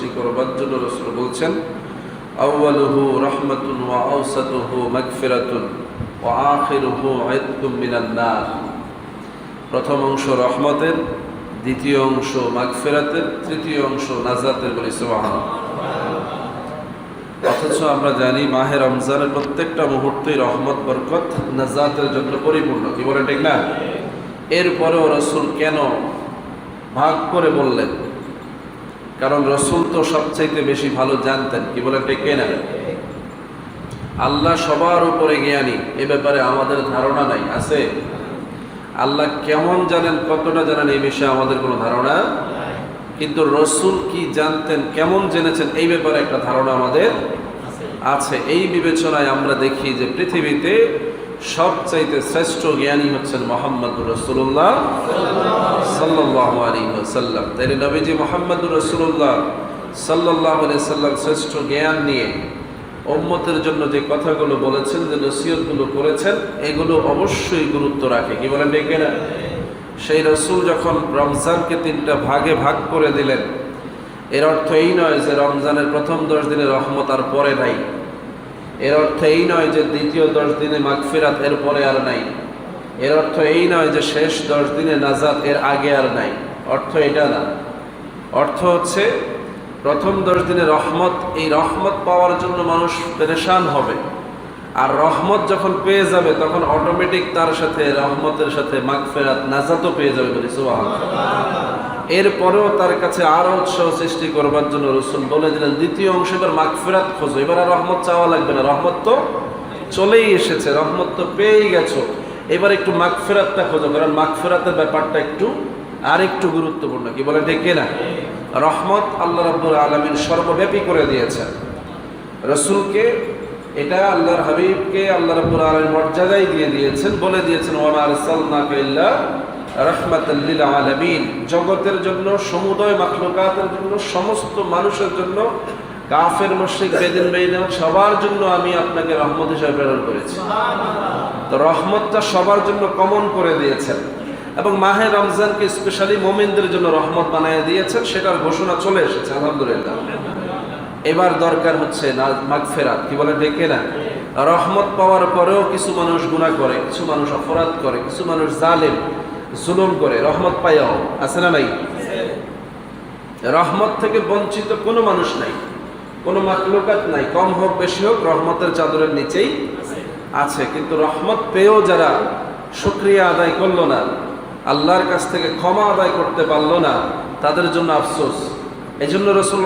সৃষ্টি করবার জন্য রাসূল বলছেন, আউয়ালুহু রাহমাতুন ওয়া আওসাতুহু মাগফিরাতুন ওয়া আখিরুহু ইতকুম মিনান নার। প্রথম অংশ রহমতের, দ্বিতীয় অংশ মাগফিরাতের, তৃতীয় অংশ নাজাতের। বলি সুবহানাল্লাহ। অথচ আমরা জানি মাহে রমজানের প্রত্যেকটা মুহূর্তেই রহমত, বরকত, নাজাতের জন্য পরিপূর্ণ। কি বলেন ঠিক না? এরপরেও রাসূল কেন ভাগ করে বললেন? কারণ রাসূল তো সবচাইতে বেশি ভালো জানতেন। কি বলেন ঠিক না? আল্লাহ সবার উপরে জ্ঞানী, এ ব্যাপারে আমাদের ধারণা নাই। আছে? আল্লাহ কেমন জানেন, কতটা জানেন, এই বিষয়ে আমাদের কোনো ধারণা। কিন্তু রাসূল কি জানতেন, কেমন জেনেছেন, এই ব্যাপারে একটা ধারণা আমাদের আছে। এই বিবেচনায় আমরা দেখি যে পৃথিবীতে সবচাইতে শ্রেষ্ঠ জ্ঞানী হচ্ছেন মুহাম্মদুর রাসূলুল্লাহ সাল্লাল্লাহু আলাইহি ওয়াসাল্লাম। তাই নবীজি মুহাম্মদুর রাসূলুল্লাহ সাল্লাল্লাহু আলাইহি ওয়াসাল্লাম শ্রেষ্ঠ জ্ঞান নিয়ে উম্মতের জন্য যে কথাগুলো বলেছেন, যে নসিহতগুলো করেছেন, এগুলো অবশ্যই গুরুত্ব রাখে। কি বলেন ঠিক না? সেই রাসূল যখন রমজানকে 3টা ভাগে ভাগ করে দিলেন, এর অর্থ এই নয় যে রমজানের প্রথম 10 দিনে রহমত আর পরে নাই। এর অর্থ এই নয় যে দ্বিতীয় 10 দিনে মাগফিরাত এর পরে আর নাই। এর অর্থ এই নয় যে শেষ 10 দিনে নাজাত এর আগে আর নাই। অর্থ এটা না। অর্থ হচ্ছে প্রথম 10 দিনে রহমত, এই রহমত পাওয়ার জন্য মানুষ পেরেশান হবে, আর রহমত যখন পেয়ে যাবে তখন অটোমেটিক তার সাথে রহমতের সাথে মাগফিরাত, নাজাতও পেয়ে যাবে। বলি সুবহানাল্লাহ। এরপরেও তার কাছে আরো উৎসাহ সৃষ্টি করবার জন্য রাসূল বলে দিলেন, দ্বিতীয় অংশ এবার মাগফিরাত খোঁজো। এবার আর রহমত চাওয়া লাগবে না, রহমত তো চলেই এসেছে, রহমত তো পেয়েই গেছো, এবার একটু মাগফিরাতটা খোঁজো। কারণ মাগফিরাতের ব্যাপারটা একটু গুরুত্বপূর্ণ। কি বলে ঠিক না? রহমত আল্লাহ রাব্বুল আলামিন সর্বব্যাপী করে দিয়েছেন। রাসূলকে, এটা আল্লাহর হাবিবকে আল্লাহ রাব্বুল আলামিন মর্যাদাই দিয়ে দিয়েছেন, বলে দিয়েছেন, ওয়া মা আরসালনাকা ইল্লা রাহমাতাল লিল আলামিন। জগতের জন্য, সমুদয় মাখলুকাতের জন্য, সমস্ত মানুষের জন্য, কাফের, মুশরিক, বেদিন, বেঈমান সবার জন্য আমি আপনাকে রহমত হিসেবে প্রেরণ করেছি। তো রহমতটা সবার জন্য কমন করে দিয়েছেন, এবং মাহে রমজানকে স্পেশালি মুমিনদের জন্য রহমত বানিয়ে দিয়েছেন। সেটার ঘোষণা চলে এসেছে, আলহামদুলিল্লাহ। এবার দরকার হচ্ছে মাগফিরাত। কি বলে ঠিক না? রহমত পাওয়ার পরেও কিছু মানুষ গুনাহ করে, কিছু মানুষ অপরাধ করে, কিছু মানুষ জালেম, জুলুম করে, রহমত পাইয়াও। আছে না নাই? রহমত থেকে বঞ্চিত কোনো মানুষ নাই, কোনো মাখলুকাত নাই, কম হোক বেশি হোক, রহমতের চাদরের নিচেই আছে। কিন্তু রহমত পেয়েও যারা শুকরিয়া আদায় করলো না, আল্লাহর কাছ থেকে ক্ষমা আদায় করতে পারলো না, তাদের জন্য আফসোস। এই জন্য রাসূল